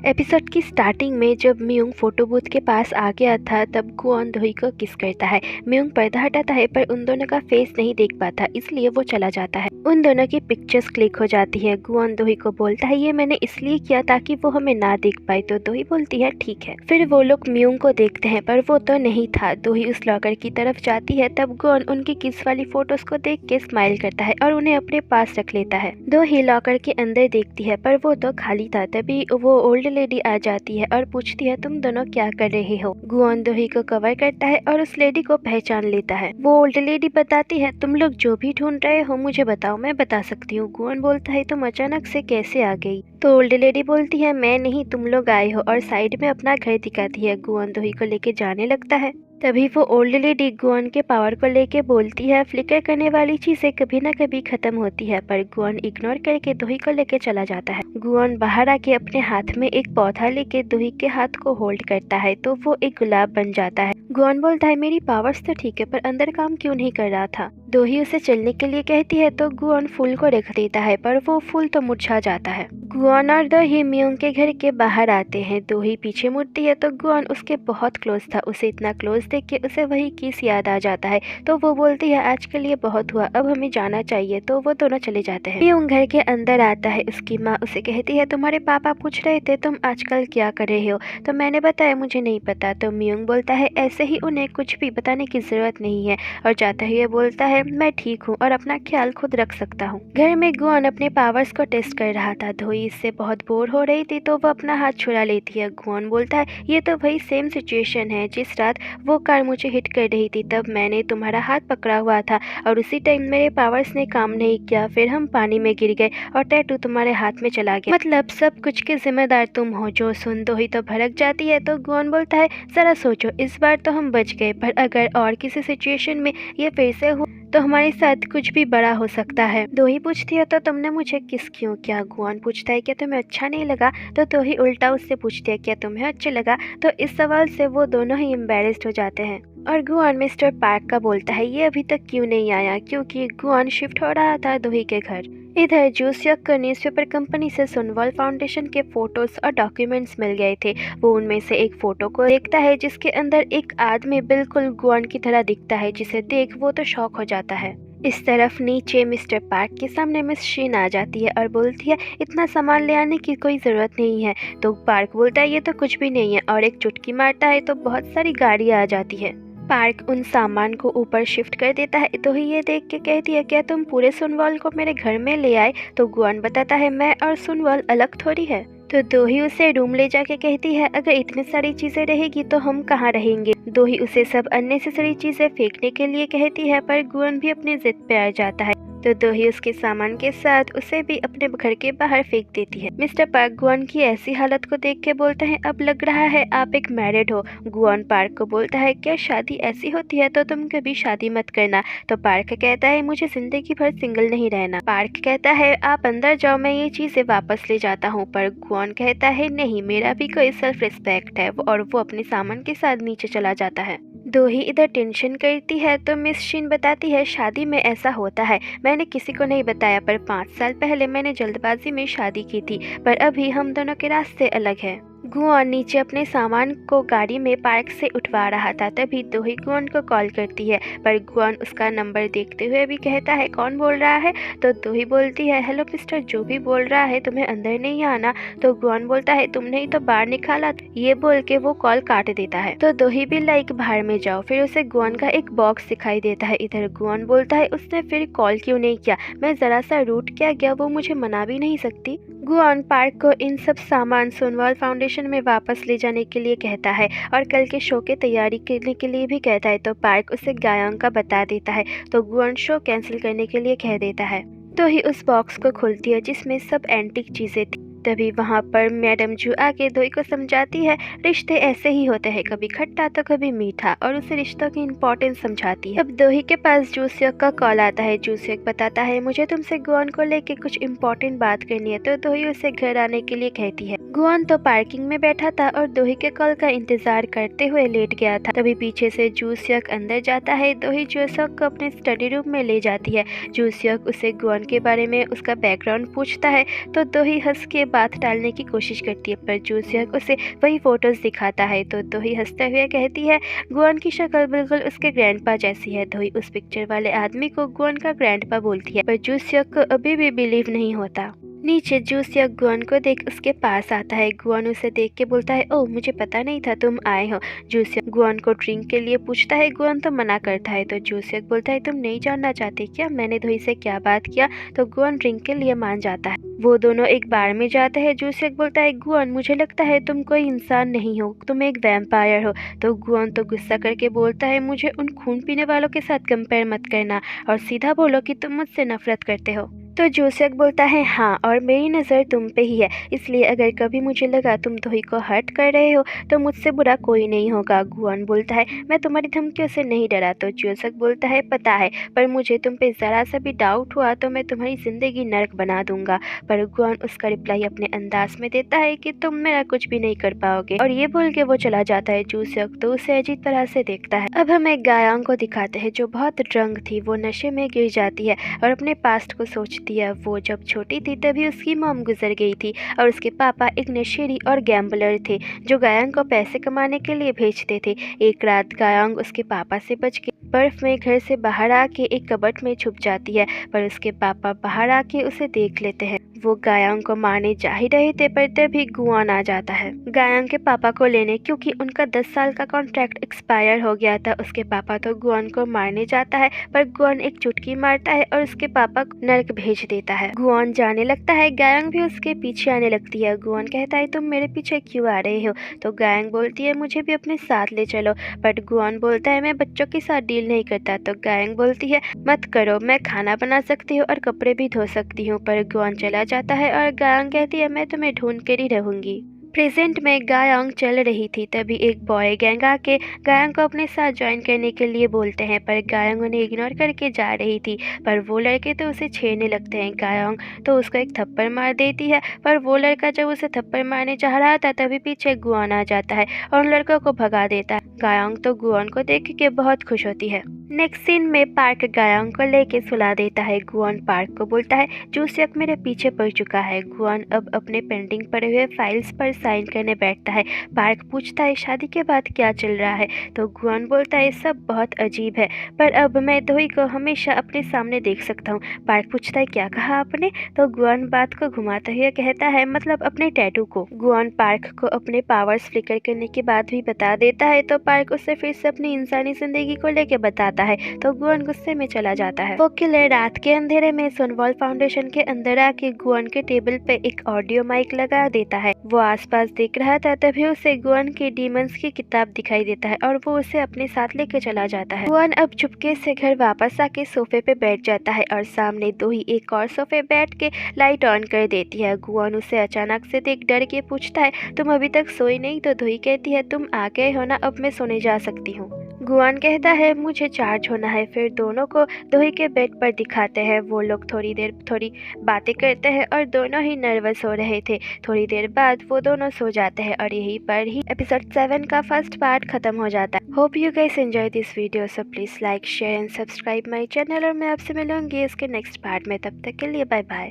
Episode की starting में जब मियोंग फोटो बूथ के पास आ गया था तब गुआन दोही को किस करता है। मियोंग पर्दा हटाता है पर उन दोनों का फेस नहीं देख पाता, इसलिए वो चला जाता है। उन दोनों की पिक्चर्स क्लिक हो जाती है। गुआन दोही को बोलता है ये मैंने इसलिए किया ताकि वो हमें ना देख पाए, तो दोही बोलती है ठीक है। फिर वो लोग मियोंग को देखते हैं पर वो तो नहीं था। दोही उस लॉकर की तरफ जाती है तब गुआन उनकी किस वाली फोटोज को देख के स्माइल करता है और उन्हें अपने पास रख लेता है। दोही लॉकर के अंदर देखती है पर वो तो खाली था। तभी वो ओल्ड लेडी आ जाती है और पूछती है तुम दोनों क्या कर रहे हो। गुआन दोही को कवर करता है और उस लेडी को पहचान लेता है। वो ओल्ड लेडी बताती है तुम लोग जो भी ढूंढ रहे हो मुझे बताओ, मैं बता सकती हूँ। गुआन बोलता है तुम अचानक से कैसे आ गई। तो ओल्ड लेडी बोलती है मैं नहीं, तुम लोग आए हो, और साइड में अपना घर दिखाती है। गुआन दोही को लेके जाने लगता है। तभी वो ओल्ड लेडी गुआन के पावर को लेके बोलती है फ्लिकर करने वाली चीजें कभी ना कभी खत्म होती है, पर गुआन इग्नोर करके दोही को लेके चला जाता है। गुआन बाहर आके अपने हाथ में एक पौधा लेके दोही के हाथ को होल्ड करता है तो वो एक गुलाब बन जाता है। गुआन बोलता है मेरी पावर्स तो ठीक है पर अंदर काम क्यों नहीं कर रहा था। दोही उसे चलने के लिए कहती है तो गुआन फूल को रख देता है पर वो फूल तो मुरझा जाता है। गुआन और दोही मियोंग के घर के बाहर आते हैं। दोही पीछे मुड़ती है तो गुआन उसके बहुत क्लोज था। उसे इतना क्लोज देख के उसे वही किस याद आ जाता है तो वो बोलती है आजकल ये बहुत हुआ, अब हमें जाना चाहिए। तो वो दोनों चले जाते हैं। मियोंग घर के अंदर आता है। उसकी माँ उसे कहती है तुम्हारे पापा पूछ रहे थे तुम आजकल क्या कर रहे हो, तो मैंने बताया मुझे नहीं पता। तो मियोंग बोलता है ऐसे ही उन्हें कुछ भी बताने की जरूरत नहीं है, और जाते हुए बोलता है मैं ठीक हूँ और अपना ख्याल खुद रख सकता हूँ। घर में गुआन अपने पावर्स को टेस्ट कर रहा था। दोही इससे बहुत बोर हो रही थी तो वो अपना हाथ छुड़ा लेती है। गुआन बोलता है ये तो वही सेम सिचुएशन है जिस रात वो कार मुझे हिट कर रही थी, तब मैंने तुम्हारा हाथ पकड़ा हुआ था और उसी टाइम मेरे पावर्स ने काम नहीं किया, फिर हम पानी में गिर गए और टैटू तुम्हारे हाथ में चला गया, मतलब सब कुछ के जिम्मेदार तुम हो। जो सुन दोही तो भड़क जाती है तो गुआन बोलता है जरा सोचो, इस बार तो हम बच गए पर अगर और किसी सिचुएशन में ये फिर से हो तो हमारे साथ कुछ भी बड़ा हो सकता है। दोही पूछती है तो तुमने मुझे किस क्यों किया। गुआन पूछता है क्या तुम्हें अच्छा नहीं लगा, तो दोही उल्टा उससे पूछती है क्या तुम्हें अच्छा लगा। तो इस सवाल से वो दोनों ही एम्बेरेस्ड हो जाते हैं और गुआन मिस्टर पार्क का बोलता है ये अभी तक क्यों नहीं आया, क्योंकि गुआन शिफ्ट हो रहा था दोही के घर। इधर जूसियक को न्यूज़पेपर कंपनी से सुनवाल फाउंडेशन के फोटोज और डॉक्यूमेंट्स मिल गए थे। वो उनमें से एक फोटो को देखता है जिसके अंदर एक आदमी बिल्कुल गुआन की तरह दिखता है, जिसे देख वो तो शॉक हो जाता है। इस तरफ नीचे मिस्टर पार्क के सामने मिस शीन आ जाती है और बोलती है इतना सामान ले आने की कोई ज़रूरत नहीं है। तो पार्क बोलता है ये तो कुछ भी नहीं है, और एक चुटकी मारता है तो बहुत सारी गाड़ियाँ आ जाती है। पार्क उन सामान को ऊपर शिफ्ट कर देता है। तो ही ये देख के कहती है क्या तुम पूरे सुनवाल को मेरे घर में ले आए। तो गुआन बताता है मैं और सुनवाल अलग थोड़ी है। तो दोही उसे रूम ले जाके कहती है अगर इतनी सारी चीजें रहेगी तो हम कहाँ रहेंगे। दोही उसे सब अननेसेसरी चीजें फेंकने के लिए कहती है पर गुआन भी अपनी जिद पे आ जाता है। तो दोही उसके सामान के साथ उसे भी अपने घर के बाहर फेंक देती है। मिस्टर पार्क गुआन की ऐसी हालत को देख के बोलते हैं अब लग रहा है आप एक मैरिड हो। गुआन पार्क को बोलता है क्या शादी ऐसी होती है, तो तुम कभी शादी मत करना। तो पार्क कहता है मुझे जिंदगी भर सिंगल नहीं रहना। पार्क कहता है आप अंदर जाओ, मैं ये चीजें वापस ले जाता हूँ। पर गुआन कहता है नहीं, मेरा भी कोई सेल्फ रिस्पेक्ट है, और वो अपने सामान के साथ नीचे चला जाता है। दोही इधर टेंशन करती है तो मिस शीन बताती है शादी में ऐसा होता है, मैंने किसी को नहीं बताया पर 5 साल पहले मैंने जल्दबाजी में शादी की थी, पर अभी हम दोनों के रास्ते अलग हैं। गुआन नीचे अपने सामान को गाड़ी में पार्क से उठवा रहा था, तभी दोही गुआन को कॉल करती है, पर गुआन उसका नंबर देखते हुए भी कहता है कौन बोल रहा है। तो दोही बोलती है हेलो मिस्टर, जो भी बोल रहा है तुम्हें अंदर नहीं आना। तो गुआन बोलता है तुमने ही तो बाहर निकाला, ये बोल के वो कॉल काट देता है। तो दोही भी लाइक बाहर में जाओ। फिर उसे गुआन का एक बॉक्स दिखाई देता है। इधर गुआन बोलता है उसने फिर कॉल क्यों नहीं किया, मैं जरा सा रूट क्या गया, वो मुझे मना भी नहीं सकती। गुआन पार्क को इन सब सामान सुनवाल फाउंडेशन में वापस ले जाने के लिए कहता है और कल के शो की तैयारी करने के लिए भी कहता है। तो पार्क उसे गायन का बता देता है, तो गुआन शो कैंसिल करने के लिए कह देता है। तो ही उस बॉक्स को खोलती है जिसमें सब एंटीक चीजें थी। तभी वहाँ पर मैडम जू आके दोही को समझाती है रिश्ते ऐसे ही होते हैं, कभी खट्टा तो कभी मीठा, और उसे रिश्तों की इम्पोर्टेंस समझाती है। अब दोही के पास जूसियक का कॉल आता है। जूसियक बताता है मुझे तुमसे गुआन को लेके कुछ इम्पोर्टेंट बात करनी है। तो दोही उसे घर आने के लिए कहती है। गुआन तो पार्किंग में बैठा था और दोही के कॉल का इंतजार करते हुए लेट गया था। तभी पीछे से जूसियक अंदर जाता है। दोही जूसियक को अपने स्टडी रूम में ले जाती है। जूसियक उसे गुआन के बारे में उसका बैकग्राउंड पूछता है तो दोही हंस के बात टालने की कोशिश करती है, पर जूसियक उसे वही फोटोज दिखाता है। तो दोही हंसते हुए कहती है गुआन की शक्ल बिल्कुल उसके ग्रैंडपा जैसी है। दोही उस पिक्चर वाले आदमी को गुआन का ग्रैंडपा बोलती है, पर जूसियक को अभी भी बिलीव नहीं होता। नीचे जूसियक गुआन को देख उसके पास आता है। गुआन उसे देख के बोलता है, ओह मुझे पता नहीं था तुम आए हो। जूसियक गुआन को ड्रिंक के लिए पूछता है, गुआन तो मना करता है। तो जूसियक बोलता है, तुम नहीं जानना चाहते क्या मैंने दोही से क्या बात किया। तो गुआन ड्रिंक के लिए मान जाता है। वो दोनों एक बार में जाते हैं। जूसियक बोलता है, गुआन मुझे लगता है तुम कोई इंसान नहीं हो, तुम एक वैम्पायर हो। तो गुआन तो गुस्सा करके बोलता है, मुझे उन खून पीने वालों के साथ कंपेयर मत करना और सीधा बोलो कि तुम मुझसे नफरत करते हो। तो जूसियक बोलता है, हाँ और मेरी नज़र तुम पे ही है, इसलिए अगर कभी मुझे लगा तुम दोही को हर्ट कर रहे हो तो मुझसे बुरा कोई नहीं होगा। गुआन बोलता है, मैं तुम्हारी धमकियों से नहीं डरा। तो जूसियक बोलता है, पता है, पर मुझे तुम पे ज़रा सा भी डाउट हुआ तो मैं तुम्हारी ज़िंदगी नर्क बना दूंगा। पर गुआन उसका रिप्लाई अपने अंदाज में देता है कि तुम मेरा कुछ भी नहीं कर पाओगे, और ये बोल के वो चला जाता है। जूसियक तो उसे अजीब तरह से देखता है। अब हमें गायांग को दिखाते हैं जो बहुत ड्रंक थी। वो नशे में गिर जाती है और अपने पास्ट को सोचती है। वो जब छोटी थी तभी उसकी मॉम गुजर गई थी और उसके पापा एक नशेड़ी और गैम्बलर थे जो गायांग को पैसे कमाने के लिए भेजते थे। एक रात गायांग उसके पापा से बच के बर्फ में घर से बाहर आके एक कबर्ड में छुप जाती है, पर उसके पापा बाहर आके उसे देख लेते हैं। वो गायांग को मारने जा ही रहे थे, पर तभी गुआन आ जाता है गायांग के पापा को लेने, क्योंकि उनका 10 साल का कॉन्ट्रैक्ट एक्सपायर हो गया था। उसके पापा तो गुआन को मारने जाता है, पर गुआन एक चुटकी मारता है और उसके पापा को नर्क भेज देता है। गुआन जाने लगता है, गायांग भी उसके पीछे आने लगती है। गुआन कहता है, तुम मेरे पीछे क्यों आ रहे हो। तो गायांग बोलती है, मुझे भी अपने साथ ले चलो, बट गुआन बोलता है, मैं बच्चों के साथ डील नहीं करता। तो गायांग बोलती है, मत करो, मैं खाना बना सकती हूँ और कपड़े भी धो सकती हूँ। पर गुआन चला जाता है और गायांग कहती है, मैं तुम्हें ढूंढ कर ही रहूंगी। प्रेजेंट में गायांग चल रही थी, तभी एक बॉय गैंग आके गायांग को अपने साथ ज्वाइन करने के लिए बोलते हैं, पर गायांग उन्हें इग्नोर करके जा रही थी। पर वो लड़के तो उसे छेड़ने लगते हैं। गायांग तो उसको एक थप्पड़ मार देती है, पर वो लड़का जब उसे थप्पड़ मारने चाह रहा था तभी पीछे गुआन आ जाता है और उन लड़कों को भगा देता है। गायांग तो गुआन को देख के बहुत खुश होती है। नेक्स्ट सीन में पार्क गायांग को लेके सुला देता है। गुआन पार्क को बोलता है, जूसियक मेरे पीछे पड़ चुका है। गुआन अब अपने पेंडिंग पड़े हुए फाइल्स पर साइन करने बैठता है। पार्क पूछता है, शादी के बाद क्या चल रहा है। तो गुआन बोलता है, सब बहुत अजीब है, पर अब मैं दोही को हमेशा अपने सामने देख सकता हूँ। पार्क पूछता है, क्या कहा आपने। तो गुआन बात को घुमाते हुए कहता है, मतलब अपने टैटू को। गुआन पार्क को अपने पावर्स फ्लिकर करने की बात भी बता देता है, तो पार्क उसे फिर से अपनी इंसानी जिंदगी को लेके बताता है। तो गुआन गुस्से में चला जाता है। वो किलर रात के अंधेरे में सोनवॉल फाउंडेशन के अंदर आके गुआन के टेबल पे एक ऑडियो माइक लगा देता है। वो आसपास देख रहा था, तभी उसे गुआन की डीमंस की किताब दिखाई देता है और वो उसे अपने साथ लेके चला जाता है। गुआन अब चुपके से घर वापस आके सोफे पे बैठ जाता है और सामने दोही एक और सोफे बैठ के लाइट ऑन कर देती है। गुआन उसे अचानक से देख डर के पूछता है, तुम अभी तक सोई नहीं। तो दोही कहती है, तुम आ गए हो ना, अब मैं सोने जा सकती हूँ। गुआन कहता है, मुझे चार्ज होना है। फिर दोनों को दोही के बेड पर दिखाते हैं। वो लोग थोड़ी बातें करते हैं और दोनों ही नर्वस हो रहे थे। थोड़ी देर बाद वो दोनों सो जाते हैं और यहीं पर ही एपिसोड 7 का फर्स्ट पार्ट खत्म हो जाता है। Hope you guys enjoy this video, so please like share and subscribe my channel और मैं आपसे मिलूंगी इसके नेक्स्ट पार्ट में। तब तक के लिए बाय बाय।